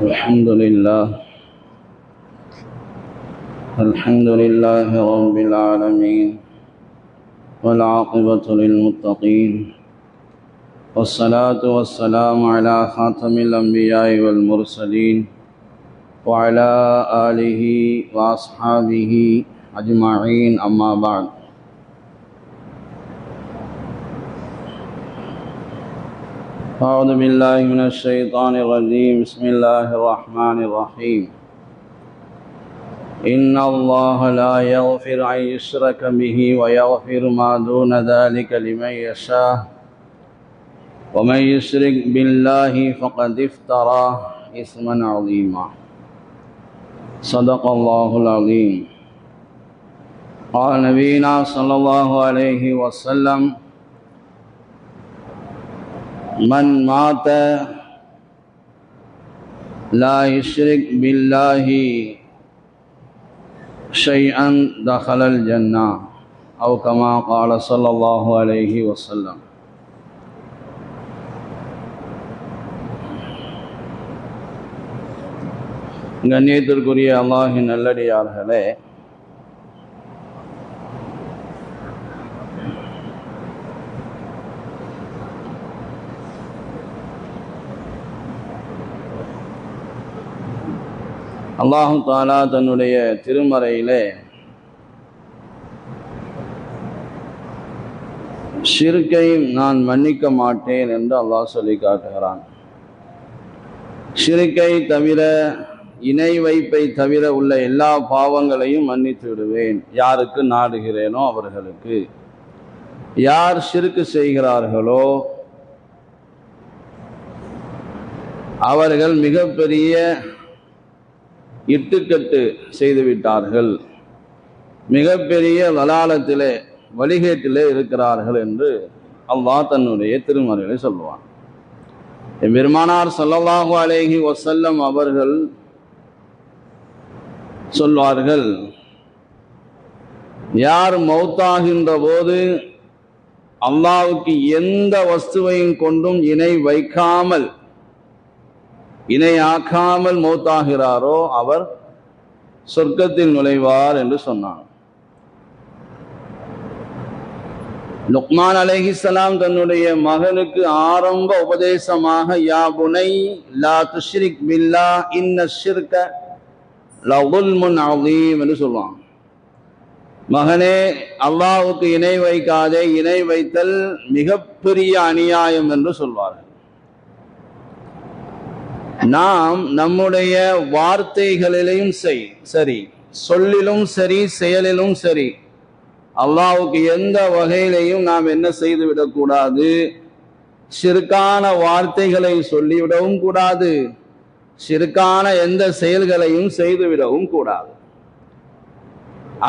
الحمد لله رب العالمين والعاقبة للمتقين والصلاة والسلام على خاتم الأنبياء والمرسلين وعلى آله وأصحابه أجمعين أما بعد. أعوذ بالله من الشيطان الرجيم. بسم الله الرحمن الرحيم. إن الله لا يغفر أن يشرك به ويغفر ما دون ذلك لمن يشاء ومن يشرك بالله فقد افترى إثما عظيما. صدق الله العظيم. قال نبينا صلى الله عليه وسلم: من مات لا يشرك بالله شيئا دخل الجنة أو كما قال صلى الله عليه وسلم. கண்ணியத்திற்குரிய அல்லாஹ்வின் நல்லடியார்களே, அல்லாஹு தஆலா தன்னுடைய திருமறையிலே ஷிர்கை நான் மன்னிக்க மாட்டேன் என்று அல்லாஹ் சொல்லி காட்டுகிறான். ஷிர்கை தவிர, இணை வைப்பை தவிர உள்ள எல்லா பாவங்களையும் மன்னித்து விடுவேன் யாருக்கு நாடுகிறேனோ அவர்களுக்கு. யார் ஷிர்க் செய்கிறார்களோ அவர்கள் மிகப்பெரிய இட்டுக்கட்டு செய்துவிட்டார்கள், மிகப்பெரிய வலாலத்திலே வழிகேட்டிலே இருக்கிறார்கள் என்று அல்லாஹ் தன்னுடைய திருமறையிலே சொல்லுவான். பெருமானார் ஸல்லல்லாஹு அலைஹி வஸல்லம் அவர்கள் சொல்வார்கள், யார் மௌத்தாகின்ற போது அல்லாஹ்வுக்கு எந்த வஸ்துவையும் கொண்டும் இணை வைக்காமல், இணையாக்காமல் மௌத்தாகிறாரோ அவர் சொர்க்கத்தில் நுழைவார் என்று சொன்னார். லுக்மான் அலைஹிஸ்ஸலாம் தன்னுடைய மகனுக்கு ஆரம்ப உபதேசமாக, யா புனை லா துஷ்ரிக் பில்லாஹ் இன்ன ஷிர்க லظுல்முன் அதீம் என்று சொல்லுவாங்க. மகனே, அல்லாஹ்வுக்கு இணை வைக்காதே, இணை வைத்தல் மிகப்பெரிய அநியாயம் என்று சொல்வார்கள். நாம் நம்முடைய வார்த்தைகளிலும் சரி, சொல்லிலும் சரி, செயலிலும் சரி, அல்லாஹ்வுக்கு எந்த வகையிலையும் நாம் என்ன செய்துவிடக்கூடாது, ஷிர்கான வார்த்தைகளை சொல்லிவிடவும் கூடாது, ஷிர்கான எந்த செயல்களையும் செய்துவிடவும் கூடாது.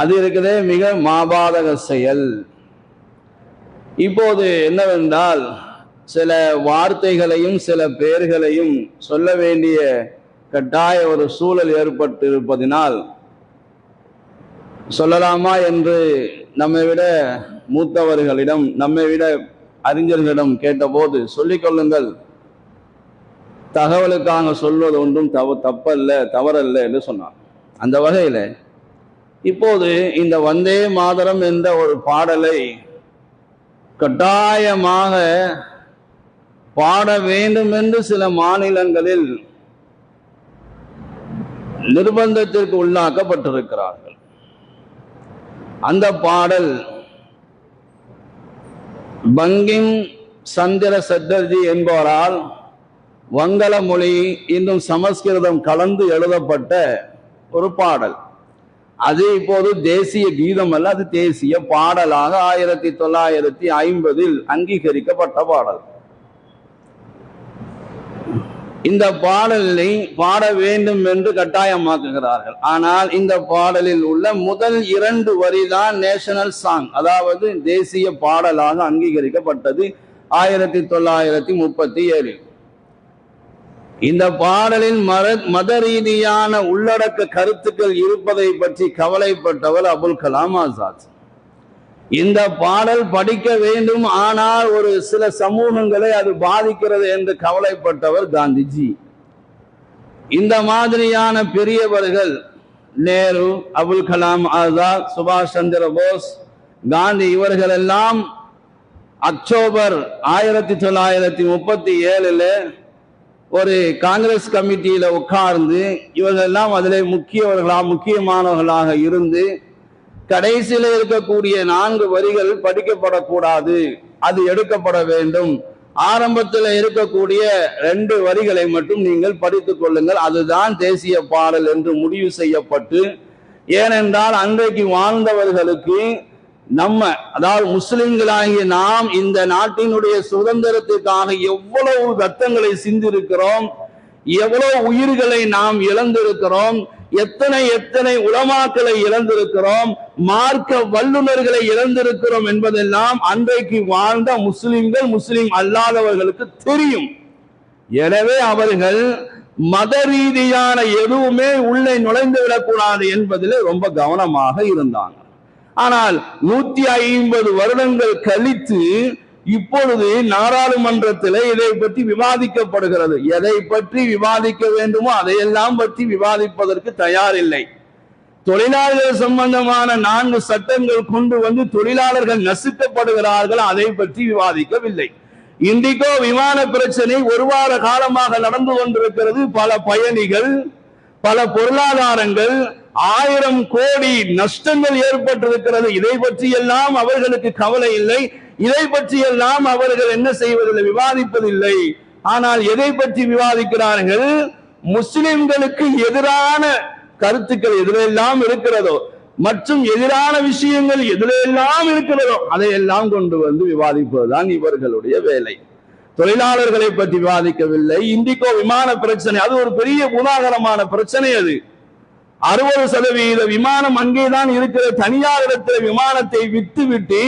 அது இருக்கிறதே மிக மாபாதக செயல். இப்போது என்னவென்றால், சில வார்த்தைகளையும் சில பெயர்களையும் சொல்ல வேண்டிய கட்டாய ஒரு சூழல் ஏற்பட்டிருப்பதினால் சொல்லலாமா என்று நம்மை விட மூத்தவர்களிடம், நம்மை விட அறிஞர்களிடம் கேட்டபோது, சொல்லிக் கொள்ளுங்கள், தகவலுக்காக சொல்வது ஒன்றும் தப்பல்ல, தவறல்ல என்று சொன்னார். அந்த வகையில் இப்போது இந்த வந்தே மாதரம் என்ற ஒரு பாடலை கட்டாயமாக பாட வேண்டும் என்று சில மாநிலங்களில் நிர்பந்தத்திற்கு உள்ளாக்கப்பட்டிருக்கிறார்கள். அந்த பாடல் பங்கிம் சந்திர சட்டர்ஜி என்பவரால் வங்கள மொழி இன்னும் சமஸ்கிருதம் கலந்து எழுதப்பட்ட ஒரு பாடல். அது இப்போது தேசிய கீதம் அல்ல, அது தேசிய பாடலாக 1950 அங்கீகரிக்கப்பட்ட பாடல். இந்த பாடலை பாட வேண்டும் என்று கட்டாயமாக்குகிறார்கள். ஆனால் இந்த பாடலில் உள்ள முதல் 2 வரிதான் நேஷனல் சாங், அதாவது தேசிய பாடலாக அங்கீகரிக்கப்பட்டது 1937. இந்த பாடலில் மத ரீதியான உள்ளடக்க கருத்துக்கள் இருப்பதை பற்றி கவலைப்பட்டவர் அபுல் கலாம் ஆசாத். இந்த பாடல் படிக்க வேண்டும், ஆனால் ஒரு சில சமூகங்களை அது பாதிக்கிறது என்று கவலைப்பட்டவர் காந்திஜி. இந்த மாதிரியான பெரியவர்கள் நேரு, அபுல் கலாம் ஆசாத், சுபாஷ் சந்திர போஸ், காந்தி இவர்கள் எல்லாம் அக்டோபர் 1937 ஒரு காங்கிரஸ் கமிட்டியில உட்கார்ந்து இவர்கள் எல்லாம் அதில் முக்கியமானவர்களாக இருந்து கடைசியில் இருக்கக்கூடிய 4 வரிகள் படிக்கப்படக்கூடாது, அது எடுக்கப்பட வேண்டும். ஆரம்பத்தில் இருக்கக்கூடிய 2 வரிகளை மட்டும் நீங்கள் படித்துக் கொள்ளுங்கள், அதுதான் தேசிய பாடல் என்று முடிவு செய்யப்பட்டு, ஏனென்றால் அன்றைக்கு வாழ்ந்தவர்களுக்கு அதாவது முஸ்லிம்களாகிய நாம் இந்த நாட்டினுடைய சுதந்திரத்திற்காக எவ்வளவு ரத்தங்களை சிந்திருக்கிறோம், எவ்வளவு உயிர்களை நாம் இழந்திருக்கிறோம், எத்தனை உலமாக்களை இழந்திருக்கிறோம், மார்க்க வல்லுநர்களை இழந்திருக்கிறோம் என்பதெல்லாம் அன்றைக்கு வாழ்ந்த முஸ்லிம் அல்லாதவர்களுக்கு தெரியும். எனவே அவர்கள் மத ரீதியான எதுவுமே உள்ளே நுழைந்து விடக்கூடாது என்பதில் ரொம்ப கவனமாக இருந்தாங்க. ஆனால் 150 வருடங்கள் கழித்து இப்பொழுது நாடாளுமன்றத்தில் இதை பற்றி விவாதிக்கப்படுகிறது. எதை பற்றி விவாதிக்க வேண்டுமோ அதையெல்லாம் பற்றி விவாதிப்பதற்கு தயாரில்லை. தொழிலாளர்கள் சம்பந்தமான 4 சட்டங்கள் கொண்டு வந்து தொழிலாளர்கள் நசுக்கப்படுகிறார்கள், அதை பற்றி விவாதிக்கவில்லை. இண்டிகோ விமான பிரச்சனை 1 வார காலமாக நடந்து கொண்டிருக்கிறது. பல பயணிகள், பல பொருளாதாரங்கள், 1000 கோடி நஷ்டங்கள் ஏற்பட்டிருக்கிறது. இதை பற்றி எல்லாம் அவர்களுக்கு கவலை இல்லை. இதை பற்றி எல்லாம் அவர்கள் என்ன செய்வதில்லை, விவாதிப்பதில்லை. ஆனால் எதை பற்றி விவாதிக்கிறார்கள்? முஸ்லிம்களுக்கு எதிரான கருத்துக்கள் எதிரெல்லாம் இருக்கிறதோ மற்றும் எதிரான விஷயங்கள் எதிரெல்லாம் இருக்கிறதோ அதையெல்லாம் கொண்டு வந்து விவாதிப்பதுதான் இவர்களுடைய வேலை. தொழிலாளர்களை பற்றி விவாதிக்கவில்லை. இண்டிகோ விமான பிரச்சனை, அது ஒரு பெரிய உதாரணமான பிரச்சனை. அது 60% விமானம் அங்கேதான் இருக்கிற. தனியார் இடத்துல விமானத்தை விட்டு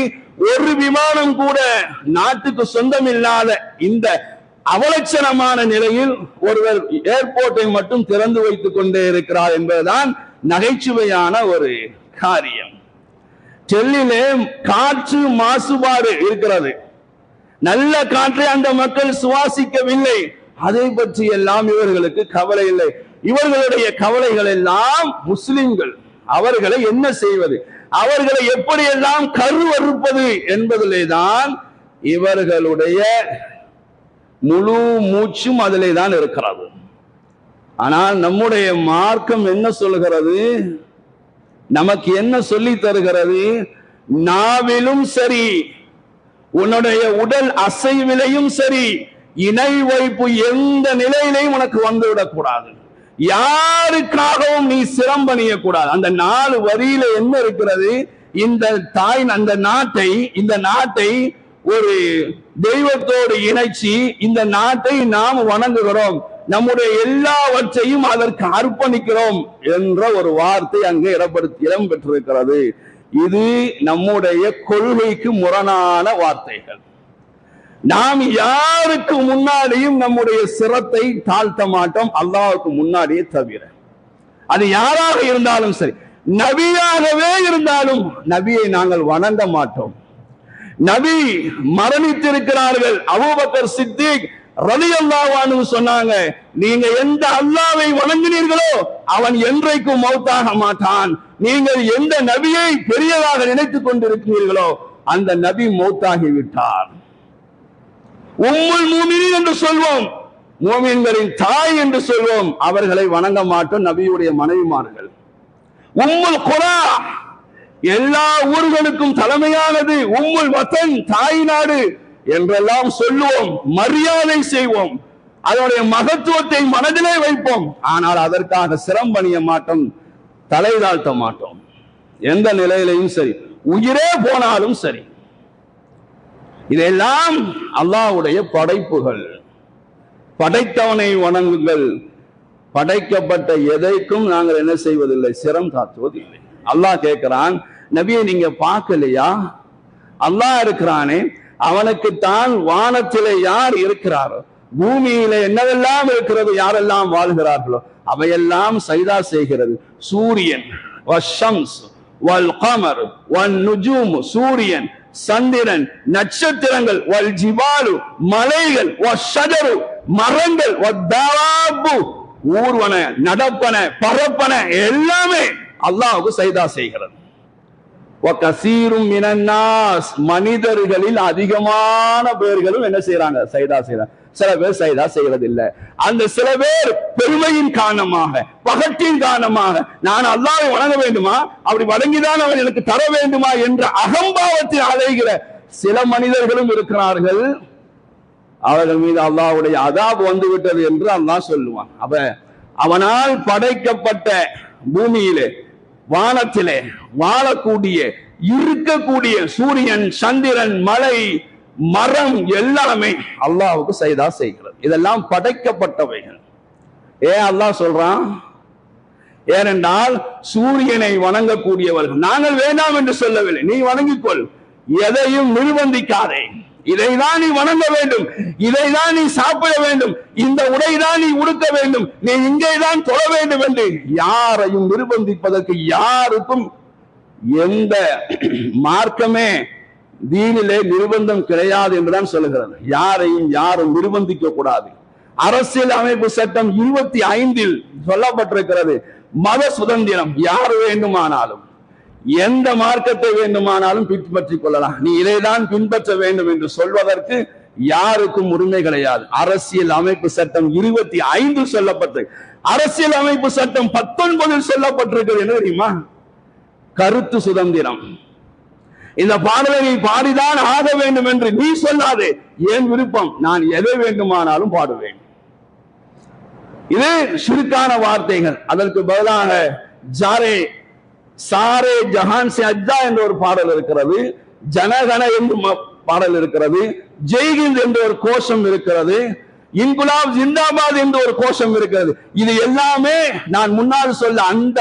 ஒரு விமானம் கூட நாட்டுக்கு சொந்தம் இல்லாத இந்த அவலட்சணமான நிலையில் ஒருவர் ஏர்போர்ட்டை மட்டும் திறந்து வைத்துக் கொண்டே இருக்கிறார் என்பதுதான் நகைச்சுவையான ஒரு காரியம். டெல்லியிலே காற்று மாசுபாடு இருக்கிறது. நல்ல காற்றை அந்த மக்கள் சுவாசிக்கவில்லை. அதை பற்றி எல்லாம் இவர்களுக்கு கவலை இல்லை. இவர்களுடைய கவலைகள் எல்லாம் முஸ்லிம்கள், அவர்களை என்ன செய்வது, அவர்களை எப்படியெல்லாம் கருவறுப்பது என்பதிலே தான் இவர்களுடைய முழு மூச்சும் அதிலே தான் இருக்கிறது. ஆனால் நம்முடைய மார்க்கம் என்ன சொல்கிறது, நமக்கு என்ன சொல்லி தருகிறது? நாவிலும் சரி, உன்னுடைய உடல் அசைவிலையும் சரி, இணை வைப்பு எந்த நிலையிலையும் உனக்கு வந்துவிடக் கூடாது. யாருக்காகவும் நீ சிரம்பணிய கூடாது. அந்த 4 வரியில என்ன இருக்கிறது? இந்த நாட்டை ஒரு தெய்வத்தோடு இணைச்சி இந்த நாட்டை நாம் வணங்குகிறோம், நம்முடைய எல்லாவற்றையும் அதற்கு அர்ப்பணிக்கிறோம் என்ற ஒரு வார்த்தை அங்கே இடம் பெற்றிருக்கிறது. இது நம்முடைய கொள்கைக்கு முரணான வார்த்தைகள். நாம் யாருக்கு முன்னாடியும் நம்முடைய சிரத்தை தாழ்த்த மாட்டோம், அல்லாஹ்வுக்கு முன்னாடியே தவிர. அது யாராக இருந்தாலும் சரி, நபியாகவே இருந்தாலும் நபியை நாங்கள் வணங்க மாட்டோம். நபி மரணித்திருக்கிறார்கள். அபூபக்கர் சித்திக் ரலியல்லாஹு அன்ஹு சொன்னாங்க, நீங்க எந்த அல்லாஹ்வை வணங்கினீர்களோ அவன் என்றைக்கும் மௌத்தாக மாட்டான். நீங்கள் எந்த நபியை பெரியதாக நினைத்துக் கொண்டிருக்கிறீர்களோ அந்த நபி மௌத்தாகி விட்டார். உம்முல் மூமினீன் என்று சொல்வோம், மூமின்களின் தாய் என்று சொல்வோம். அவர்களை வணங்க மாட்டோம், நபியுடைய மனைவிமார்கள். உம்முல் குரா, எல்லா ஊர்களுக்கும் தலைமையானது. உம்முல் வத்தன், தாய் நாடு என்றெல்லாம் சொல்லுவோம், மரியாதை செய்வோம், அதனுடைய மகத்துவத்தை மனதிலே வைப்போம். ஆனால் அதற்காக சிரம்பணிய மாட்டோம், தலை தாழ்த்த மாட்டோம். எந்த நிலையிலையும் சரி, உயிரே போனாலும் சரி. இதெல்லாம் அல்லாஹ்வுடைய படைப்புகள். படைத்தவனை வணங்குங்கள். படைக்கப்பட்ட எதைக்கும் நாங்கள் என்ன செய்வதில்லை, சிரம் தாத்துவதில்லை. அல்லாஹ் கேட்கிறான், நபியை நீங்க பார்க்கலையா? அல்லாஹ் இருக்கிறானே, அவனுக்கு தான் வானத்திலே யார் இருக்கிறாரோ, பூமியில என்னவெல்லாம் இருக்கிறது, யாரெல்லாம் வாழ்கிறார்களோ அவையெல்லாம் சைதா செய்கிறது. சூரியன், வஷம்ஸ் வல் கமர் வன் நுஜூம், சூரியன், சந்திரன், நட்சத்திரங்கள், வல் ஜிபாலு, மலைகள், வஷஜரு, மரங்கள், வத்தாபு, ஊர்வன, நடப்பன, பரப்பன எல்லாமே அல்லாஹ்வுக்கு சஜதா செய்கிறது. மனிதர்களில் அதிகமான பேர்களும் என்ன செய்யறாங்க? சஜதா செய்யறாங்க. சில பேர் சஜதா செய்யறது இல்ல. அந்த சில பேர் பெருமையின் காரணமாக, பகட்டின் காரணமாக, நான் அல்லாஹ்வை வணங்க வேண்டுமா, அப்படி வணங்கிதான் அவன் எனக்கு தர வேண்டுமா என்ற அகம்பாவத்தில் அலைகிற சில மனிதர்களும் இருக்கிறார்கள். அவர்கள் மீது அல்லாஹ்வுடைய அதாப் வந்து விட்டது என்று அல்லாஹ் சொல்லுவான். அப்ப அவனால் படைக்கப்பட்ட பூமியிலே, வானத்திலே வாழக்கூடிய, இருக்கக்கூடிய சூரியன், சந்திரன், மலை, மரம் எல்லாமே அல்லாஹ்வுக்கு சஜதா செய்கிறது. இதெல்லாம் படைக்கப்பட்டவைகள். ஏன் அல்லாஹ் சொல்றான்? ஏனென்றால் சூரியனை வணங்கக்கூடியவர்கள். நாங்கள் வேண்டாம் என்று சொல்லவில்லை, நீ வணங்கிக்கொள், எதையும் நிர்பந்திக்காதே. இதைதான் நீ வணங்க வேண்டும், இதைதான் நீ சாப்பிட வேண்டும், இந்த உடைதான் நீ உடுக்க வேண்டும், நீ இங்கேதான் தொழ வேண்டும் என்று யாரையும் நிர்பந்திப்பதற்கு யாருக்கும் எந்த மார்க்கமே தீனிலே நிர்பந்தம் கிடையாது என்றுதான் சொல்லுகிறது. யாரையும் யாரும் நிர்பந்திக்க கூடாது. அரசியல் அமைப்பு சட்டம் 25 சொல்லப்பட்டிருக்கிறது, மத சுதந்திரம். யார் வேண்டுமானாலும் எந்த மார்க்கத்தை வேண்டுமானாலும் பின்பற்றிக் கொள்ளலாம். நீ இதைதான் பின்பற்ற வேண்டும் என்று சொல்வதற்கு யாருக்கும் உரிமை கிடையாது. அரசியல் அமைப்பு சட்டம் 25 சொல்லப்பட்டு, அரசியல் அமைப்பு சட்டம் 19 சொல்லப்பட்டிருக்கிறது. என்ன தெரியுமா? கருத்து சுதந்திரம். இந்த பாடலை நீ பாடிதான் ஆக வேண்டும் என்று நீ சொல்லாதே. என் விருப்பம், நான் எதை வேண்டுமானாலும் பாடுவேன். இது ஷிர்கான வார்த்தைகள். அதற்கு பதிலாக ஜாரே சாரே ஜஹான் சே அஜ்ஜா என்ற ஒரு பாடல் இருக்கிறது, ஜனகன என்று பாடல் இருக்கிறது, ஜெய்ஹிந்த் என்ற ஒரு கோஷம் இருக்கிறது, இன்குலாப் ஜிந்தாபாத் என்ற ஒரு கோஷம் இருக்கிறது. இது எல்லாமே நான் முன்னால் சொல்ல அந்த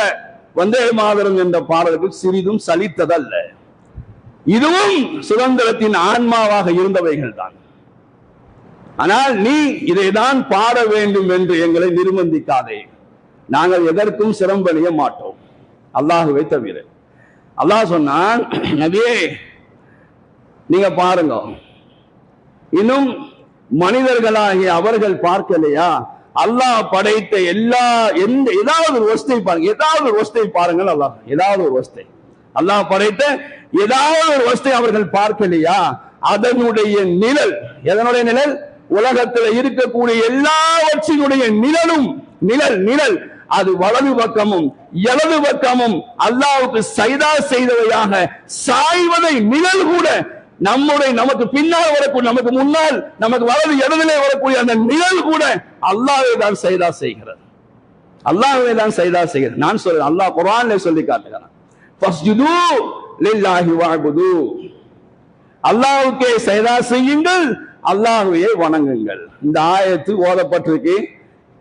வந்தே மாதரம் என்ற பாடலுக்கு சிறிதும் சலித்ததல்ல. இதுவும் சுதந்திரத்தின் ஆன்மாவாக இருந்தவைகள் தான். ஆனால் நீ இதைதான் பாட வேண்டும் என்று எங்களை நிர்பந்திக்காதே. நாங்கள் எதற்கும் சிரம்பணிய மாட்டோம், அல்லாஹ்வை தவிர. அல்லாஹ் சொன்னான், நபியே நீங்க பாருங்க, இன்னும் மனிதர்களாகிய அவர்கள் பார்க்கலையா? அல்லாஹ் படைத்த ஏதாவது ஒரு வஸ்தை பாருங்க, ஏதாவது ஒரு வஸ்தை பாருங்கள். ஏதாவது ஒரு வஸ்தை, அல்லாஹ் படைத்த ஏதாவது ஒரு வஸ்தை அவர்கள் பார்க்கலையா? அதனுடைய நிழல், எதனுடைய நிழல்? உலகத்தில் இருக்கக்கூடிய எல்லாவற்றினுடைய நிழலும், நிழல் அது வலது பக்கமும் இடது பக்கமும் அல்லாஹ்வுக்கு சஜதா செய்தவையாக சாய்வதை நிழல் கூட நமக்கு பின்னால் வரக்கூடிய, நமக்கு முன்னால், நமக்கு வலது இடத்திலே வரக்கூடிய அந்த நிழல் கூட அல்லாஹ்வை தான் சஜதா செய்கிறது. அல்லாஹ்வை தான் சஜதா செய்கிறது. நான் சொல்றேன், அல்லாஹ் குர்ஆனிலே சொல்லி காட்டுகிறான், ஃபஸ்ஜுது லில்லாஹி வஅபுது, அல்லாஹ்வுக்கே சஜதா செய்யுங்கள், அல்லாஹ்வையே வணங்குங்கள். இந்த ஆயத்து ஓதப்பட்டிருக்கு.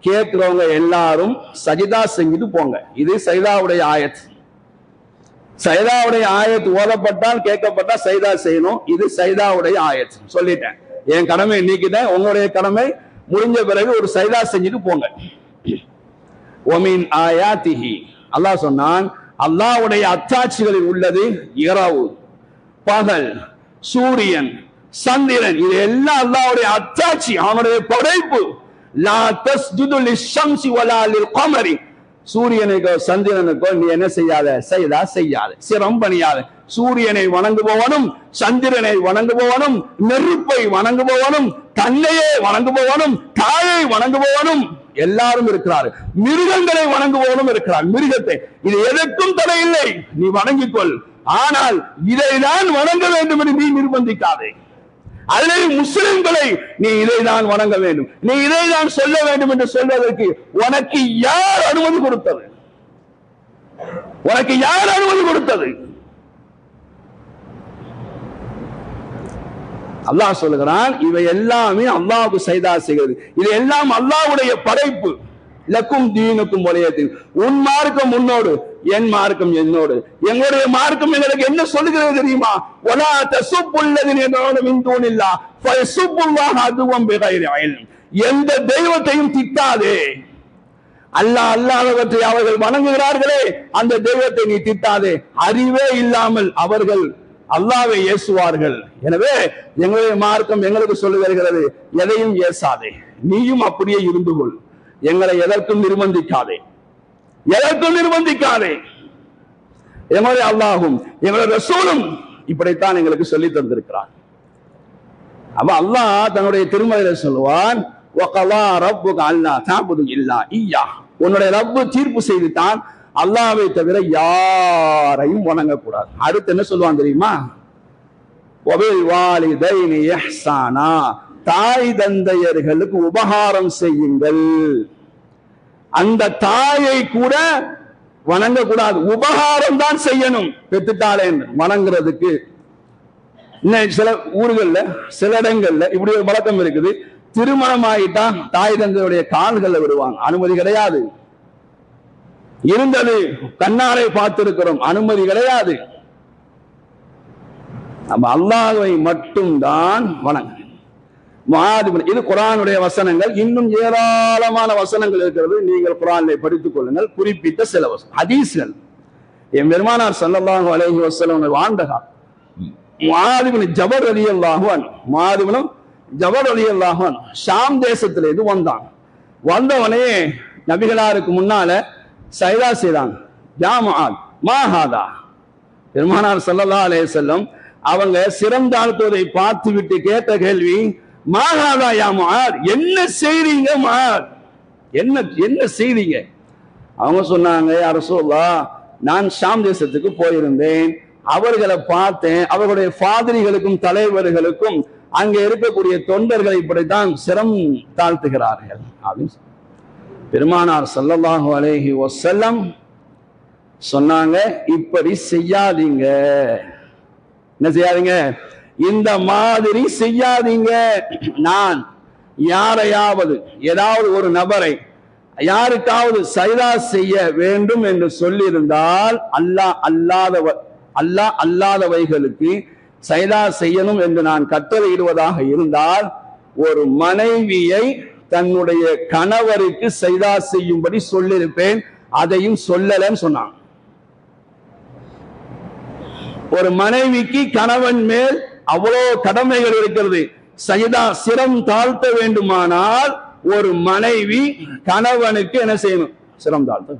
கேட்கிறவங்க எல்லாரும் சஜிதா செஞ்சுட்டு போங்க. இது சஜிதாவுடைய ஆயத். சஜிதாவுடைய ஆயத் ஓதப்பட்டால், கேட்கப்பட்டா சஜிதா செய்யணும். இது சஜிதாவுடைய ஆயத். சொல்லிட்டேன், என் கடமை நீக்கிட்டேன். உங்களுடைய கடமை முடிஞ்ச பிறகு ஒரு சஜிதா செஞ்சுட்டு போங்க. ஒமின் ஆயாத்திஹி, அல்லாஹ் சொன்னான், அல்லாஹ்வுடைய அத்தாட்சிகளில் உள்ளது இரவு, பகல், சூரியன், சந்திரன், இது எல்லாம் அல்லாஹ்வுடைய அத்தாட்சி, அவனுடைய படைப்பு. லா தஸ்ஜுது லிஷம்சி வலா லில்கமரி, சூரியனுக்கோ சந்திரனுக்கோ நீ என்ன செய்யாத? சஜதா செய்யாத, சிரம் பணியாத. சூரியனை வணங்குபவனும், சந்திரனை வணங்குபவனும், நெருப்பை வணங்குபவனும், தன்னையே வணங்குபவனும், தாயை வணங்குபவனும் எல்லாரும் இருக்கிறார். மிருகங்களை வணங்குபவனும் இருக்கிறார். மிருகத்தை, இது எதற்கும் தடை இல்லை, நீ வணங்கிக்கொள். ஆனால் இதைதான் வணங்க வேண்டும் என்று நீ நிர்பந்திக்காதே. அல்லது முஸ்லிம்களை நீ இதைதான் வணங்க வேண்டும், நீ இதைதான் சொல்ல வேண்டும் என்று சொல்வதற்கு உனக்கு யார் அனுமதி கொடுத்தது? உனக்கு யார் அனுமதி கொடுத்தது? அல்லாஹ் சொல்லுகிறான், இவை எல்லாமே அல்லாஹ்வுக்கு சஜதா செய்கிறது. இது எல்லாம் அல்லாஹ்வுடைய படைப்பு. லக்கும் தீனுக்கும் வலியதீன், உன் மார்க்கம் உன்னோடு, என் மார்க்கம் என்னோடு. எங்களுடைய மார்க்கம் எங்களுக்கு என்ன சொல்லுகிறது தெரியுமா? வலா தஸுப்புல்லதீன யதுஊன மின் தூனில்லாஹ் ஃபயஸுப்புல்லாஹ அதுவம் பிகைரி இல்ம், எந்த தெய்வத்தையும் திட்டாதே. அல்லாஹ் அல்லாதவற்றை அவர்கள் வணங்குகிறார்களே, அந்த தெய்வத்தை நீ திட்டாதே. அறிவே இல்லாமல் அவர்கள் அல்லாஹ்வை ஏசுவார்கள். எனவே எங்களுடைய மார்க்கம் எங்களுக்கு சொல்லி வருகிறது, எதையும் ஏசாதே, நீயும் அப்படியே இருந்து கொள். எங்களை எதற்கும் நிர்பந்திக்காதே, எதற்கும் நிர்பந்திக்காதே. எங்களுடைய அல்லாஹும் எங்களுடைய ரசூலும் இப்படித்தான் எங்களுக்கு சொல்லி தந்திருக்கிறார். அப்ப அல்லாஹ் தன்னுடைய திருமலையில சொல்லுவான், உன்னுடைய ரப்பு தீர்ப்பு செய்துதான் அல்லாஹ்வை தவிர யாரையும் வணங்கக்கூடாது. அடுத்து என்ன சொல்லுவான் தெரியுமா? தாய் தந்தையர்களுக்கு உபகாரம் செய்யுங்கள். அந்த தாயை கூட வணங்கக்கூடாது, உபகாரம் தான் செய்யணும். பெத்துட்டாலே வணங்குறதுக்கு சில ஊர்கள்ல சில இடங்கள்ல இப்படி ஒரு வழக்கம் இருக்குது. திருமணம் ஆகிட்டா தாய் தந்தையுடைய கால்களை விடுவாங்க, அனுமதி கிடையாது. இருந்தது கண்ணாரை பார்த்திருக்கிறோம், அனுமதி கிடையாது. நம்ம அல்லாஹ்வை மட்டும்தான் வணங்க. இது குர்ஆனுடைய வசனங்கள். இன்னும் ஏராளமான வசனங்கள் இருக்கிறது, நீங்கள் குர்ஆனிலே படித்துக் கொள்ளுங்கள். குறிப்பிட்ட சில ஹதீஸ்கள். என் பெருமானார் ஸல்லல்லாஹு அலைஹி வஸல்லம் வாழ்ந்தகா முஆத் இப்னு ஜபர் ரலியல்லாஹு அன்ஹு, முஆத் இப்னு ஜபர் ரலியல்லாஹு அன்ஹு ஷாம் தேசத்திலிருந்து வந்தான். வந்தவனே நபிகளாருக்கு முன்னால சைதா செய்தாங்க. யா முஆத் மா ஹாதா. பெருமானார் ஸல்லல்லாஹு அலைஹி வஸல்லம் அவங்க சிறந்தாழ்த்துவதை பார்த்து விட்டு கேட்ட கேள்வி, மா ஹாதா யா முஆத், என்ன செய்றீங்க முஆத், என்ன செய்றீங்க? அவங்க சொன்னாங்க, யா ரசூலல்லாஹ், நான் ஷாம் தேசத்துக்கு போயிருந்தேன், அவர்களை பார்த்தேன், அவர்களுடைய ஃபாதிரிகளுக்கும் தலைவர்களுக்கும் அங்கே இருக்கக்கூடிய தொண்டர்களை இப்படித்தான் சிரம் தாழ்த்துகிறார்கள் அப்படின்னு பெருமானார் ஸல்லல்லாஹு அலைஹி வஸல்லம் சொன்னாங்க, இப்படி செய்யாதீங்க. என்ன செய்யாதீங்க? இந்த மாதிரி செய்யாதீங்க. நான் யாரையாவது ஏதாவது ஒரு நபரை யாருக்காவது சைதா செய்ய வேண்டும் என்று சொல்லியிருந்தால் அல்லாஹ் அல்லாதவைகளுக்கு சைதா செய்யணும் என்று நான் கட்டளையிடுவதாக இருந்தால் ஒரு மனைவியை தன்னுடைய கணவருக்கு சைதா செய்யும்படி சொல்லியிருப்பேன், அதையும் சொல்லலன்னு சொன்னான். ஒரு மனைவிக்கு கணவன் மேல் அவ்வளவு கடமைகள் இருக்கிறது. சைதா சிரம் தாழ்த்த வேண்டுமானால் ஒரு மனைவி கணவனுக்கு என்ன செய்யணும்? சிரம் தாழ்த்த.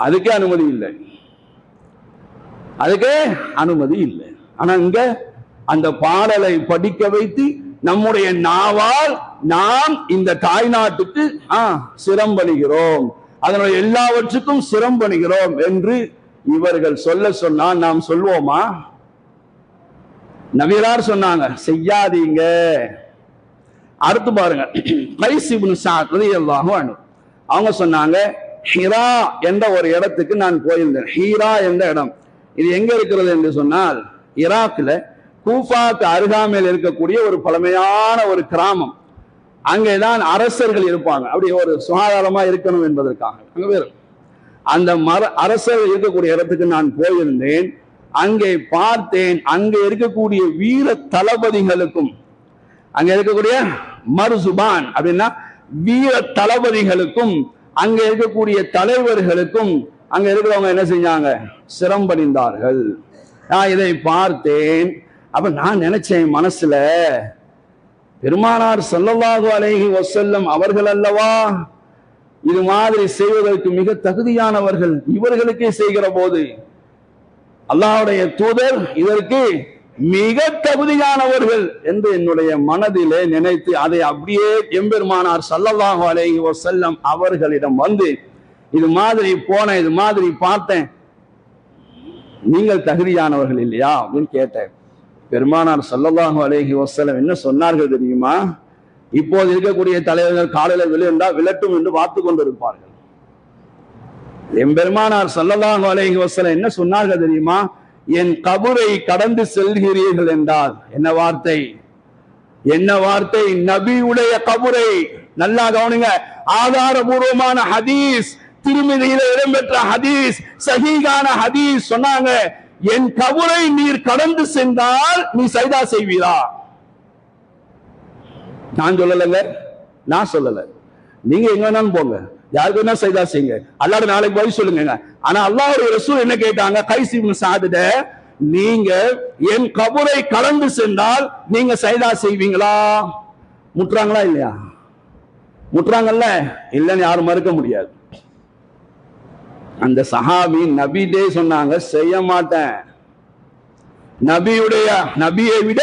அதுக்கு அனுமதி இல்லை, அதுக்கு அனுமதி இல்லை. ஆனா இங்க அந்த பாடலை படிக்க வைத்து நம்முடைய நாவால் நாம் இந்த தாய்நாட்டுக்கு சிரம் பணிகிறோம், அதனுடைய எல்லாவற்றுக்கும் சிரம் பணிகிறோம் என்று இவர்கள் சொல்ல சொன்னால் நாம் சொல்வோமா? நபிகளார் சொன்னாங்க, செய்யாதீங்க. அடுத்து பாருங்க, கைஸ் இப்னு ஸஅத் ரலியல்லாஹு அன்ஹு அவங்க சொன்னாங்க, ஹிரா என்ற ஒரு இடத்துக்கு நான் போயிருந்தேன். ஹீரா என்ற இடம் இது எங்க இருக்கிறது என்று சொன்னால், ஈராக்ல கூஃபாக்கு அருகாமையில் இருக்கக்கூடிய ஒரு பழமையான ஒரு கிராமம். அங்கேதான் அரசர்கள் இருப்பாங்க. அப்படி ஒரு சுகாதாரமா இருக்கணும் என்பதற்காக அங்க வேறு அந்த அரசர்கள் இருக்கக்கூடிய இடத்துக்கு நான் போயிருந்தேன். அங்கே பார்த்தேன், அங்கே இருக்கக்கூடிய வீர தளபதிகளுக்கும் அங்க இருக்கக்கூடிய மர்சுபான் அப்படின்னா வீர தளபதிகளுக்கும் அங்க இருக்கக்கூடிய தலைவர்களுக்கும் அங்க இருக்கிறவங்க என்ன செஞ்சாங்க? சிரம் பணிந்தார்கள். நான் இதை பார்த்தேன். அப்ப நான் நினைச்சேன் மனசுல, பெருமானார் ஸல்லல்லாஹு அலைஹி வஸல்லம் அவர்கள் அல்லவா இது மாதிரி செய்வதற்கு மிக தகுதியானவர்கள், இவர்களுக்கே செய்கிற போது அல்லாஹ்வுடைய தூதர் இதற்கு மிக தகுதியானவர்கள் என்று என்னுடைய மனதிலே நினைத்து அதை அப்படியே எம்பெருமானார் ஸல்லல்லாஹு அலைஹி வஸல்லம் அவர்களிடம் வந்து இது மாதிரி போனேன், இது மாதிரி பார்த்தேன், நீங்கள் தகுதியானவர்கள் இல்லையா அப்படின்னு கேட்டேன். பெருமானார் ஸல்லல்லாஹு அலைஹி வஸல்லம் என்ன சொன்னார்கள் தெரியுமா? இப்போது இருக்கக்கூடிய தலைவர்கள் காலையில விழுந்தா விழட்டும் என்று பார்த்து கொண்டிருப்பார்கள். எம்பெருமானார் ஸல்லல்லாஹு அலைஹி வஸல்லம் என்ன சொன்னார்கள் தெரியுமா? என் கபரை கடந்து செல்கிறீர்கள் என்றால் என்ன வார்த்தை? என்ன வார்த்தை? நபியுடைய கபரை. நல்லா கவனிங்க, ஆதாரபூர்வமான ஹதீஸ், திருமிதியில இடம்பெற்ற ஹதீஸ், சஹீஹான ஹதீஸ். சொன்னாங்க, என் கபரை நீர் கடந்து சென்றால் நீ சைதா செய்வீரா? நான் சொல்லலைங்க, நான் சொல்லல, நீங்க எங்க வேணாலும் போங்க, யாருக்கு வேணா சைதா செய்யுங்க, அல்லாஹ் நாளைக்கு போய் சொல்லுங்க. ஆனா அல்லாஹ்வுடைய ரசூல் என்ன கேட்டாங்க? கைஸ் இப்னு ஸஅத், நீங்க என் கபரை கடந்து சென்றால் நீங்க சைதா செய்வீங்களா? முட்டுறாங்களா இல்லையா? முட்டுறாங்கல்ல, இல்லைன்னு யாரும் மறுக்க முடியாது. அந்த சஹாபி நபிட்டே சொன்னாங்க, செய்ய மாட்டேன். நபியை விட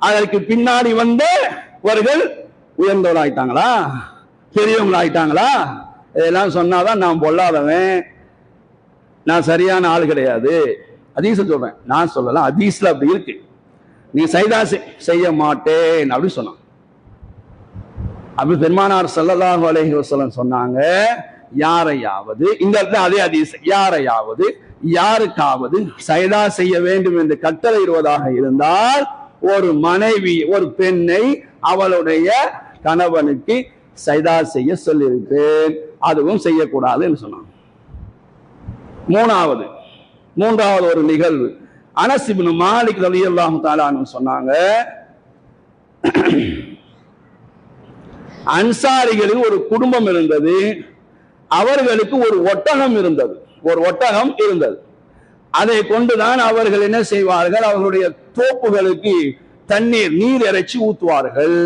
அதற்கு பின்னாடி வந்தவர்கள் உயர்ந்தவராயிட்டாங்களா, பெரியவங்களாயிட்டாங்களா? இதெல்லாம் சொன்னாதான் நான் பொல்லாதவன், நான் சரியான ஆள் கிடையாது. ஹதீஸ சொல்றேன், நான் சொல்லலாம், ஹதீஸ்ல அப்படி இருக்கு. நீ சைதா செய்ய மாட்டேன் அப்படின்னு சொன்னான். அப்படி பெருமானார் ஸல்லல்லாஹு அலைஹி வஸல்லம் சொன்னாங்க, யாரையாவது, இந்த இடத்துல அதே ஹதீஸ், யாரையாவது யாருக்காவது சைதா செய்ய வேண்டும் என்று கட்டளையிடுவதாக இருந்தால் ஒரு மனைவி, ஒரு பெண்ணை அவளுடைய கணவனுக்கு சைதா செய்ய சொல்லியிருப்பேன், அதுவும் செய்யக்கூடாது என்று சொன்னாங்க. மூன்றாவது ஒரு நிகழ்வு, அனஸ் இப்னு மாலிக் ரலியல்லாஹு தஆலா அன்ஹு சொன்னாங்க, அன்சாரிகளில் ஒரு குடும்பம் இருந்தது, அவர்களுக்கு ஒரு ஒட்டகம் இருந்தது. அதை கொண்டுதான் அவர்கள் என்ன செய்வார்கள், அவர்களுடைய தோப்புகளுக்கு நீர் இறைச்சி ஊத்துவார்கள்.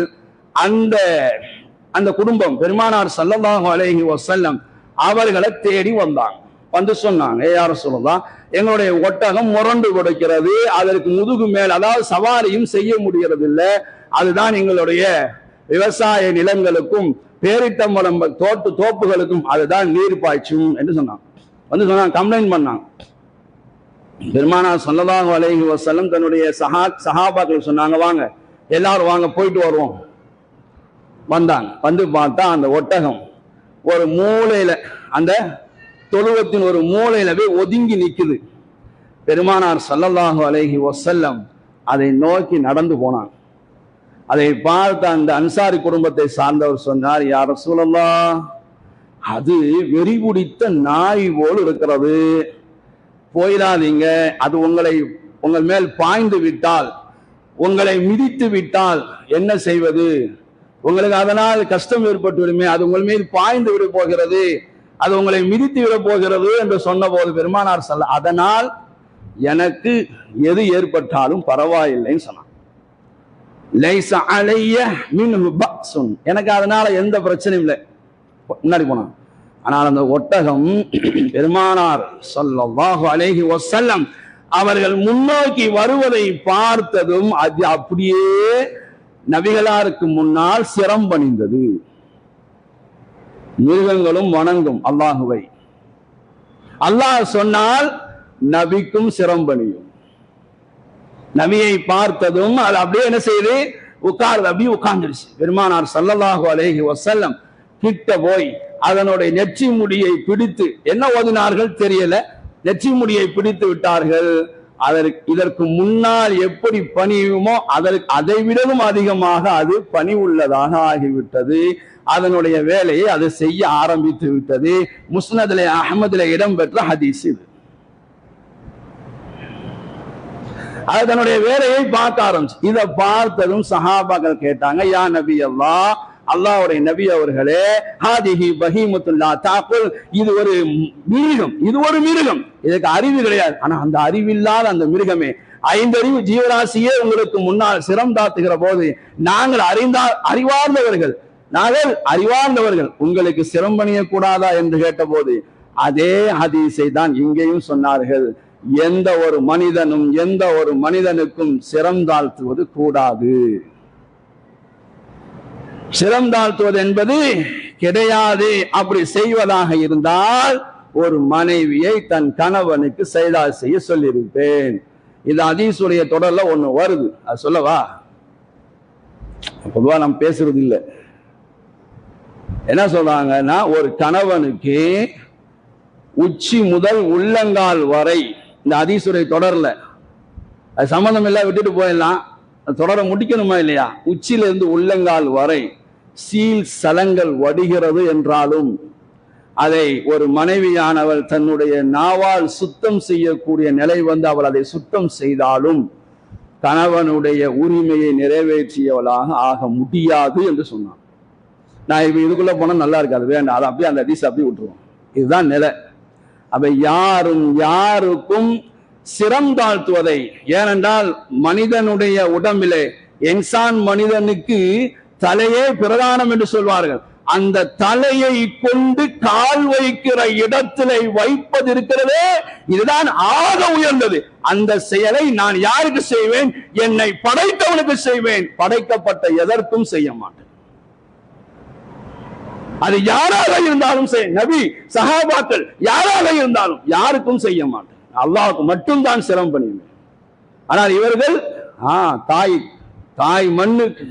அந்த குடும்பம் பெருமானார் ஸல்லல்லாஹு அலைஹி வஸல்லம் அவர்களை தேடி வந்து சொன்னாங்க, யா ரசூலல்லாஹ், எங்களுடைய ஒட்டகம் முரண்டு கொடுக்கிறது, அதற்கு முதுகு மேல், அதாவது சவாரியும் செய்ய முடிகிறது இல்லை, அதுதான் எங்களுடைய விவசாய நிலங்களுக்கும் பேரிட்டம்பலம் தோப்புகளுக்கும் அதுதான் நீர் பாய்ச்சும் என்று சொன்னாங்க. கம்ப்ளைண்ட் பண்ணாங்க. பெருமானார் ஸல்லல்லாஹு அலைஹி வஸல்லம் தன்னுடைய சஹாபாக்கள் சொன்னாங்க, வாங்க எல்லாரும் வாங்க போயிட்டு வருவோம். வந்தாங்க. வந்து பார்த்தா அந்த ஒட்டகம் ஒரு மூலையில, அந்த தொழுவத்தின் ஒரு மூலையிலவே ஒதுங்கி நிக்குது. பெருமானார் ஸல்லல்லாஹு அலைஹி வஸல்லம் அதை நோக்கி நடந்து போனாங்க. அதை பார்த்த அந்த அன்சாரி குடும்பத்தை சார்ந்தவர் சொன்னார், யா ரசூலல்லாஹ், அது வெறி பிடித்த நாய் போல் இருக்கிறது, போயிடாதீங்க, அது உங்கள் மேல் பாய்ந்து விட்டால், உங்களை மிதித்து விட்டால் என்ன செய்வது, உங்களுக்கு அதனால் கஷ்டம் ஏற்பட்டு விடுமே, அது உங்கள் மீது பாய்ந்து விட போகிறது, அது உங்களை மிதித்து விட போகிறது என்று சொன்ன போது பெருமானார் அதனால் எனக்கு எது ஏற்பட்டாலும் பரவாயில்லைன்னு சொன்னான். லைஸ அலைய மின்ஹு பக்ஸுன், எனக்கு அதனால எந்த பிரச்சனையும் இல்லை. முன்னாடி போனான். ஆனால் அந்த ஒட்டகம் பெருமானார் ஸல்லல்லாஹு அலைஹி வஸல்லம் அவர்கள் முன்னோக்கி வருவதை பார்த்ததும் அது அப்படியே நபிகளாருக்கு முன்னால் சிரம் பணிந்தது. மிருகங்களும் வணங்கும் அல்லாஹுவை, அல்லாஹ் சொன்னால் நபிக்கும் சிரம் பணியும். நபியை பார்த்ததும் அது அப்படியே என்ன செய்து அப்படியே உட்கார்ந்துருச்சு. பெருமானார் ஸல்லல்லாஹு அலைஹி வஸல்லம் கிட்ட போய் அதனுடைய நெற்றி முடியை பிடித்து, என்ன ஓதினார்கள் தெரியல, நெற்றி முடியை பிடித்து விட்டார்கள். இதற்கு முன்னால் எப்படி பணியுமோ அதை விடவும் அதிகமாக அது பணி உள்ளதாக ஆகிவிட்டது. அதனுடைய வேலையை அது செய்ய ஆரம்பித்து விட்டது. முஸ்னதிலே அஹ்மதிலே இடம்பெற்ற ஹதீஸ் இது. அது தன்னுடைய வேலையை பார்க்க ஆரம்பிச்சு. இதை பார்த்ததும் சஹாபாக்கள் கேட்டாங்க, யா நபி அல்லாஹ், அல்லாஹ்வுடைய நபி அவர்களே, ஹாதிஹி பஹீமத்துல்லா தாக்குல், இது ஒரு மிருகம், இதுக்கு அறிவு கிடையாது. ஆனா அந்த அறிவில்லாத அந்த மிருகமே, 5 அறிவு ஜீவராசியே உங்களுக்கு முன்னால் சிரம் தாத்துகிற போது நாங்கள் அறிவார்ந்தவர்கள் உங்களுக்கு சிரம் பணிய கூடாதா என்று கேட்ட போது அதே ஹதீஸை தான் இங்கேயும் சொன்னார்கள். எந்த ஒரு மனிதனுக்கும் சிரம் தாழ்த்துவது கூடாது. சிரம் தாழ்த்துவது என்பது கிடையாது. அப்படி செய்வதாக இருந்தால் ஒரு மனைவியை தன் கணவனுக்கு சைதா செய்ய சொல்லியிருப்பேன். இது ஹதீஸுடைய தொடர்ல ஒண்ணு வருது, அது சொல்லவா? பொதுவா நம்ம பேசுறது இல்லை. என்ன சொல்றாங்கன்னா, ஒரு கணவனுக்கு உச்சி முதல் உள்ளங்கால் வரை, இந்த ஹதீஸுடைய தொடர்ல அது சம்பந்தம் இல்லை, விட்டுட்டு போயிடலாம். தொடர முடிக்கணுமா இல்லையா? உச்சியிலிருந்து உள்ளங்கால் வரை சீல் சலங்கள் வடிகிறது என்றாலும் அதை ஒரு மனைவியானவள் தன்னுடைய நாவால் சுத்தம் செய்யக்கூடிய நிலை அவள் அதை சுத்தம் செய்தாலும் கணவனுடைய உரிமையை நிறைவேற்றியவளாக ஆக முடியாது என்று சொன்னான். நான் இப்ப இதுக்குள்ள போனா நல்லா இருக்காது, வேண்டாம், அதை அப்படியே அந்த ஹதீஸ் அப்படியே விட்டுருவோம். இதுதான் நிலை. அப்ப யாருக்கும் சிரம் தாழ்த்துவதை, ஏனென்றால் மனிதனுடைய உடம்பிலே, இன்சான் மனிதனுக்கு தலையே பிரதானம் என்று சொல்வார்கள். அந்த தலையை கொண்டு கால் வைக்கிற இடத்திலே வைப்பது இருக்கிறதே, இதுதான் ஆக உயர்ந்தது. அந்த செயலை நான் யாருக்கு செய்வேன்? என்னை படைத்தவனுக்கு செய்வேன், படைக்கப்பட்ட எதற்கும் செய்ய மாட்டேன். அது யாராக இருந்தாலும் சரி, நபி சஹாபாக்கள் யாராக இருந்தாலும் யாருக்கும் செய்ய மாட்டேன், அல்லாஹ்வுக்கு மட்டும்தான் சிரம் பண்ணிடுவேன். ஆனால் இவர்கள் தாய் மண்ணுக்கு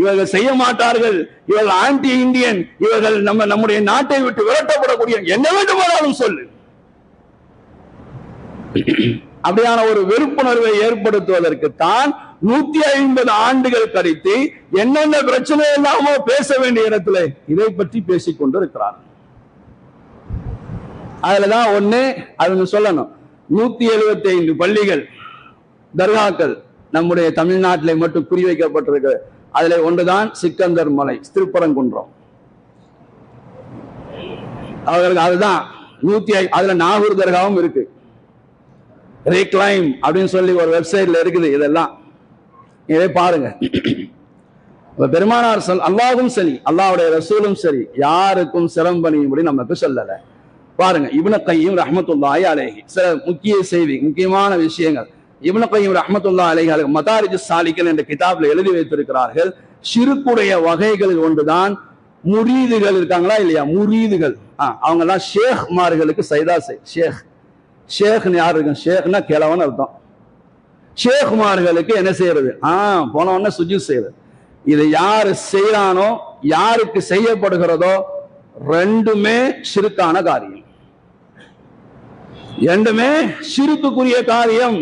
இவர்கள் செய்ய மாட்டார்கள், இவர்கள் ஆன்டி இந்தியன், இவர்கள் நம்முடைய நாட்டை விட்டு விரட்டப்படக்கூடிய, என்ன வேண்டுமானாலும் சொல்லு. அப்படியான ஒரு வெறுப்புணர்வை ஏற்படுத்துவதற்கு தான் 150 ஆண்டுகள் கழித்து என்னென்ன பிரச்சனை இல்லாமோ பேச வேண்டிய இடத்துல இதை பற்றி பேசிக் கொண்டு இருக்கிறார். அதுலதான் ஒண்ணு அவங்க சொல்லணும், 175 பள்ளிகள் தர்காக்கள் நம்முடைய தமிழ்நாட்டிலே மட்டும் குறிவைக்கப்பட்டிருக்கு. அதுல ஒன்றுதான் சிக்கந்தர் மலை, திருப்பரங்குன்றம். அவர்களுக்கு அதுதான் 105. அதுல நாகூர் தர்காவும் இருக்கு, ரீக்ளைம் அப்படின்னு சொல்லி ஒரு வெப்சைட்ல இருக்குது. இதெல்லாம் இதை பாருங்க. பெருமானார் அல்லாஹ்வும் சரி, அல்லாஹ்வுடைய ரசூலும் சரி, யாருக்கும் சிரம் பணியும்படி நமக்கு சொல்லல. பாருங்க, இப்னு கையிம் ரஹ்மத்துல்லாஹி அலைஹி சில முக்கிய செய்தி, முக்கியமான விஷயங்கள் இப்னு கையிம் ரஹ்மத்துல்லாஹி அலைஹி மதாரிஜுஸ் சாலிகின் என்ற கிதாப்ல எழுதி வைத்திருக்கிறார்கள். ஷிர்க்குடைய வகைகளில் ஒன்றுதான் முரீதுகள் இருக்காங்களா இல்லையா? முரீதுகள் அவங்க எல்லாம் ஷேக்மார்களுக்கு சைதா ஷேக்னு யாரு இருக்கு? ஷேக்னா கிழவன் அர்த்தம். ஷேக்மார்களுக்கு என்ன செய்யறது? போன உடனே சுஜூத் செய்யறது. இதை யாரு செய்யறானோ, யாருக்கு செய்யப்படுகிறதோ, ரெண்டுமே ஷிர்கான காரியம், ரெண்டுமே ஷிர்க்குரிய காரியம்.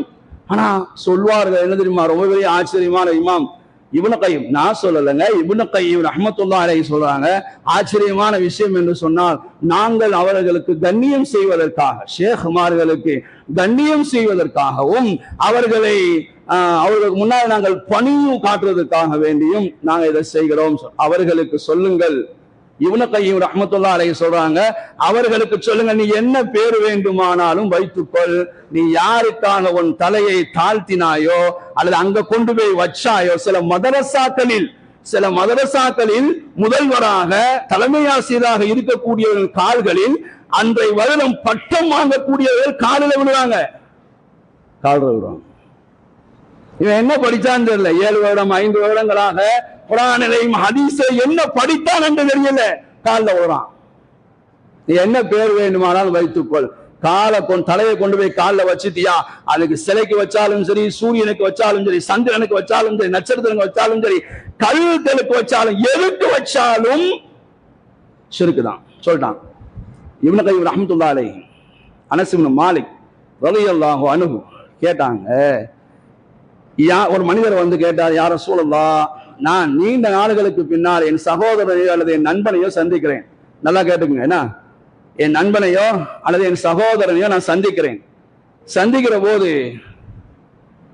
ஆனா சொல்வார்கள் என்ன தெரியுமா? ரொம்ப பெரிய ஆச்சரியமான இமாம் இப்னு கையிம், நான் சொல்லலைங்க, இப்னு கையிம் ரஹ்மத்துல்லாஹி அலைஹி சொல்றாங்க, ஆச்சரியமான விஷயம் என்று சொன்னால், நாங்கள் அவர்களுக்கு கண்ணியம் செய்வதற்காக, ஷேக்மார்களுக்கு கண்ணியம் செய்வதற்காகவும், அவர்களுக்கு முன்னால் நாங்கள் பணியும் காட்டுவதற்காக வேண்டியும் நாங்கள் இதை செய்கிறோம். அவர்களுக்கு சொல்லுங்கள், இப்னு கையிம் ரஹ்மத்துல்லாஹி அலைஹி சொல்றாங்க, அவர்களுக்கு சொல்லுங்க, நீ என்ன பேர் வேண்டுமானாலும் வைத்துக்கொள், நீ யாருக்காக உன் தலையை தாழ்த்தினாயோ அல்லது அங்க கொண்டு போய் வச்சாயோ, சில மதரசாக்களில் முதல்வராக தலைமை ஆசிரியராக இருக்கக்கூடியவர்கள் கால்களில் அன்றை வருடம் பட்டம் வாங்கக்கூடியவர்கள் காலில் விடுவாங்க. இவன் என்ன படிச்சான்னு தெரியல, 7 வருடம் 5 வருடங்களாக குர்ஆனையும் ஹதீஸை என்ன படித்தான் என்று தெரியல, காலில் விடுறான். நீ என்ன பேர் வேண்டுமானாலும் வைத்துக்கொள், தலையை கொண்டு போய் காலில் வச்சுட்டியா, அதுக்கு சிலைக்கு வச்சாலும் சரி, சூரியனுக்கு வச்சாலும் சரி, சந்திரனுக்கு வச்சாலும் சரி, நட்சத்திரனுக்கு வச்சாலும் சரி, கல்லுக்கு வச்சாலும், எதுக்கு வச்சாலும் ஷிர்க் தான் சொல்லிட்டான். இப்னு கையிம் ரஹ்மத்துல்லாஹி அலைஹி அனஸ் இப்னு மாலிக் ரலியல்லாஹு அன்ஹு கேட்டாங்க, ஒரு மனிதர் வந்து கேட்டார், யா ரசூலல்லாஹ், நான் நீண்ட நாளுகளுக்கு பின்னால் என் சகோதரனையோ அல்லது என் நண்பனையோ சந்திக்கிறேன். நல்லா கேட்டுக்குங்க, என்ன, என் நண்பனையோ அல்லது என் சகோதரனையோ நான் சந்திக்கிறேன். சந்திக்கிற போது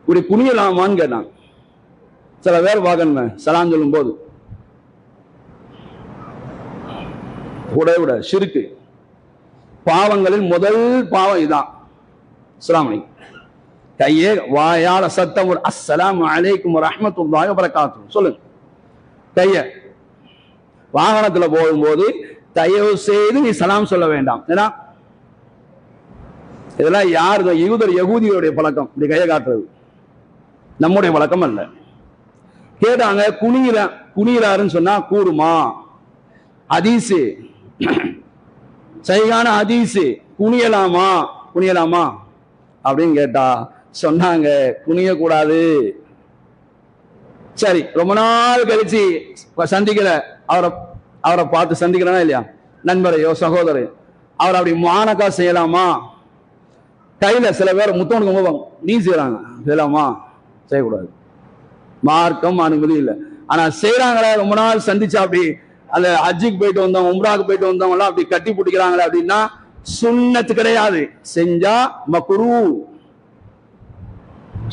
இப்படி குனியலாமான்னு கேட்டான். சில பேர் பார்க்கணும், சலாம் சொல்லும் போது விட ஷிர்க்கு பாவங்களில் முதல் பாவம் இதான். அஸ்ஸலாமு அலைக்கும், கையே வாயால சத்தம், அஸ்ஸலாமு அலைக்கும் வரஹ்மத்துல்லாஹி வபரகாத்துஹு சொல்லுங்க. கைய வாகனத்துல போகும்போது தயவு செய்து நீ சலாம் சொல்ல வேண்டாம். ஏன்னா இதெல்லாம் யாரு? யகூதியுடைய பழக்கம், இப்படி கையை காட்டுறது. நம்முடைய பழக்கம் அல்ல. கேட்டாங்க, குனிகிறாருன்னு சொன்னா கூடுமா? ஹதீஸ், சஹீஹான ஹதீஸ், குனியலாமா அப்படின்னு கேட்டா சொன்னாங்க, குனிய கூடாது. சரி, ரொம்ப நாள் கழிச்சு சந்திக்கிற அவரை பார்த்து சந்திக்கிறனா இல்லையா, நண்பரையோ சகோதரையோ, அவர் அப்படி மானக்கா செய்யலாமா? கையில சில பேர் முத்தவனுக்கு போவாங்க, நீ செய்யலாமா? செய்யக்கூடாது, மார்க்கம் அனுமதி இல்லை. ஆனா செய்யறாங்களே, ரொம்ப நாள் சந்திச்சா அப்படி அந்த ஹஜ்ஜுக்கு போயிட்டு வந்தவங்க, உம்ராக்கு போயிட்டு வந்தவங்க எல்லாம் அப்படி கட்டி பிடிக்கிறாங்களே அப்படின்னா சுன்னத்து கிடையாது, செஞ்சா மக்ரூ,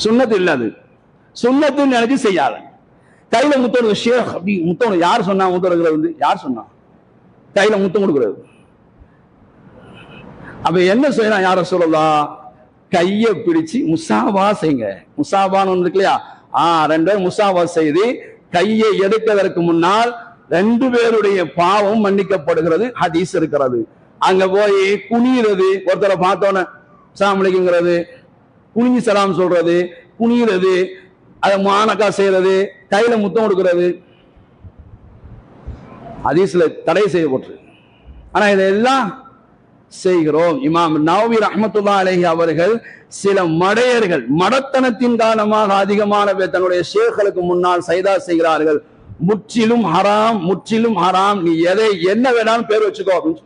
சுன்னத்து இல்ல. அது சுன்னத்துன்னு நினைச்சு செய்யாத. கையில முத்தம் ஷேக் அப்படி முத்தம் யார் சொன்னா? முத்தம் யார் சொன்னா? கையில முத்தம் கொடுக்கிறது. அப்ப என்ன செய்யலாம்? யார சொல்லலாம்? கைய பிடிச்சு முசாபா செய்யுங்க. முசாபான்னு ஒன்று இருக்கு இல்லையா? 2 பேர் முசாபா செய்து கையை எடுப்பதற்கு முன்னால் ரெண்டு பேருடைய பாவம் மன்னிக்கப்படுகிறது ஹதீஸ் இருக்கிறது. அங்க போய் குனிகிறது, ஒருத்தரை பார்த்தோன்னே அஸ்ஸலாமு அலைக்கும்ங்கிறது, குனிஞ்சு சலாம் சொல்றது, குனிகிறது, அதை மானக்கா செய்யறது, கையில முத்தம் கொடுக்கிறது ஹதீஸ்ல தடை செய்யப்பட்டிருக்கு. ஆனா இதெல்லாம் செய்கிறோம். இமாம் நவவி ரஹ்மத்துல்லாஹி அலைஹி அவர்கள் சில மடையர்கள் மடத்தனத்தின் காரணமாக அதிகமான பேர் தன்னுடைய ஷேக்களுக்கு முன்னால் சைதா செய்கிறார்கள். முற்றிலும் ஹராம், முற்றிலும் ஹராம், நீ எதை என்ன வேணாலும் பேர் வச்சுக்கோ அப்படின்னு.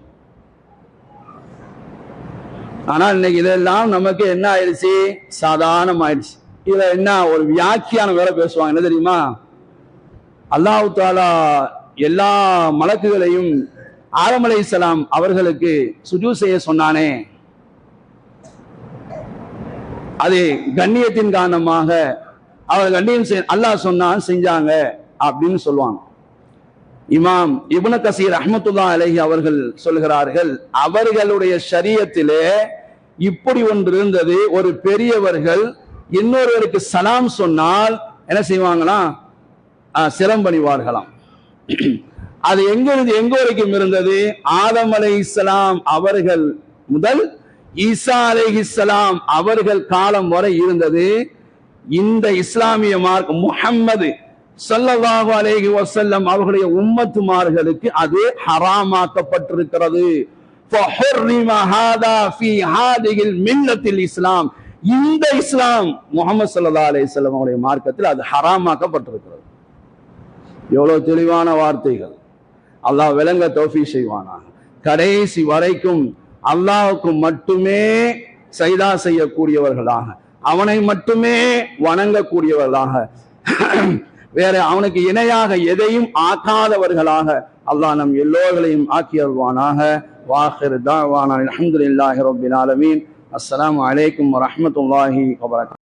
ஆனால் இன்னைக்கு இதெல்லாம் நமக்கு என்ன ஆயிடுச்சு, சாதாரணம் ஆயிடுச்சு. இதுல என்ன ஒரு வியாக்கியானம் வேற பேசுவாங்க, என்ன தெரியுமா? அல்லாஹ் தஆலா எல்லா மலக்குகளையும் ஆதம் அலைஹிஸ்ஸலாம் அவர்களுக்கு சுஜூத் செய்ய சொன்னானே, அது கண்ணியத்தின் காரணமாக அவர் கண்ணியம் அல்லாஹ் சொன்னான் செஞ்சாங்க அப்படின்னு சொல்லுவாங்க. இமாம் இப்னு கசீர் ரஹ்மத்துல்லாஹி அலைஹி அவர்கள் சொல்கிறார்கள், அவர்களுடைய ஷரியத்திலே இப்படி ஒன்று இருந்தது. ஒரு பெரியவர்கள் இன்னொருவருக்கு சலாம் சொன்னால் என்ன செய்வாங்களாம், சிரம் பணிவார்களாம். அது எங்கிருந்து எங்க வரைக்கும் இருந்தது? ஆதம் அலைஹிஸ்ஸலாம் அவர்கள் முதல் ஈசா அலைஹிஸ்ஸலாம் அவர்கள் காலம் வரை இருந்தது. இந்த இஸ்லாமிய மார்க்கம் முஹம்மது ஸல்லல்லாஹு அலைஹி வஸல்லம் அவர்களுடைய உம்மத்துமார்களுக்கு அது ஹராமாக்கப்பட்டிருக்கிறது. ஃபஹுர்ரிம ஹாதா ஃபீ ஹாதிஹில் மில்லத்தில் இஸ்லாம், இந்த இஸ்லாம் முஹம்மது ஸல்லல்லாஹு அலைஹி வஸல்லம் அவருடைய மார்க்கத்தில் அது ஹராமாக்கப்பட்டிருக்கிறது. எவ்வளவு தெளிவான வார்த்தைகள்! அல்லாஹ் விளங்க தௌஃபீக் செய்வானாக. கடைசி வரைக்கும் அல்லாஹ்வுக்கு மட்டுமே சைதா செய்யக்கூடியவர்களாக, அவனை மட்டுமே வணங்கக்கூடியவர்களாக, வேற அவனுக்கு இணையாக எதையும் ஆக்காதவர்களாக அல்லாஹ் நம் எல்லோர்களையும் ஆக்கியல்வானாக. வாஹிர் தாவானா அல்ஹம்துலில்லாஹி ரப்பில் ஆலமீன். அஸ்ஸலாமு அலைக்கும் வரஹ்மத்துல்லாஹி வபரகாத்துஹு.